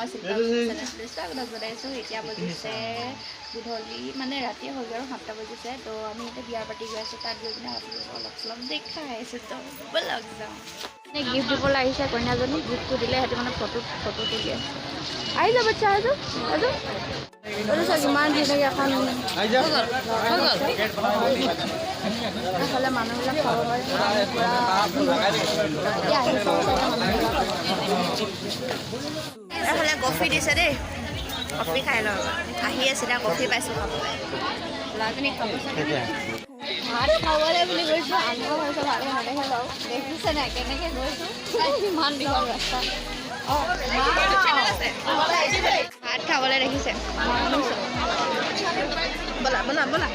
মই চিন্তা বনাইছোঁ এতিয়া বাজিছে গধূলি মানে ৰাতি হৈ গ'ল 7টা বাজিছে তো আমি এতিয়া বিয়াৰ পাতি গৈ আছোঁ তাত গৈ পিনে অলপ চলপ দেখাই আছোঁ তো ব'লক যাওঁ মানে গিফ্ট দিবলৈ আহিছে কইনাজনী গিফ্টটো দিলে সিহঁতে মানে ফটো তুলি আছে আহি যাব বাচ্চা আহি চাওক ইমান ধুনীয়াকৈ এখন এইফালে মানুহবিলাক খাব পাৰে এইফালে কফি দিছে দেই কফি খাই লওঁ আহি আছিলে কফি পাইছোঁ খাবলৈ ল'ৰাজনী খাব ভাত খাবলৈ বুলি গৈছোঁ আনিব পাৰিছোঁ ভালে নেদেখে বাৰু দেখিছে নাই কেনেকৈ গৈছোঁ ইমান দীঘল ৰাস্তা ভাত খাবলৈ দেখিছে ব'লা ব'লা ব'লা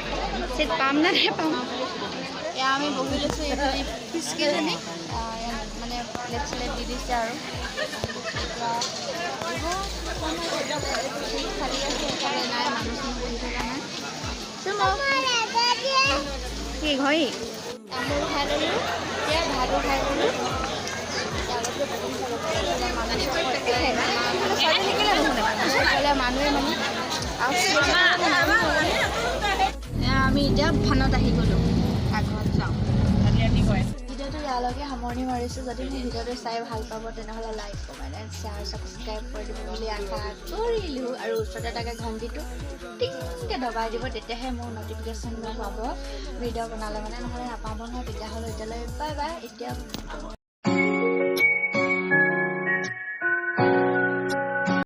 চিট পাম নে পাম এয়া আমি বহি লৈছোঁ এইফালে ফিচকেইজনী মানে প্লেট চিলেট দি দিছে আৰু খালি আছে এইফালে নাই মানুহখিনি বহি থকা নাই কি ঘড়ী তামোল খাই ল'লোঁ এতিয়া ভাতো খাই ল'লোঁ মানুহে মানে আমি এতিয়া ভানত আহি গ'লোঁ ঘৰত যাওঁ ভিডিঅ'টো ইয়ালৈকে সামৰণি মাৰিছোঁ যদি মোৰ ভিডিঅ'টো চাই ভাল পাব তেনেহ'লে like comment and share subscribe কৰি দিব বুলি আশা কৰিলোঁ আৰু ওচৰতে থাকে ঘণ্টিটো টিংকৈ দবাই দিব তেতিয়াহে মোৰ ন'টিফিকেশ্যনবোৰ পাব ভিডিঅ' বনালে মানে নহ'লে নাপাব নহয় তেতিয়াহ'লে এতিয়ালৈ বাই বাই এতিয়া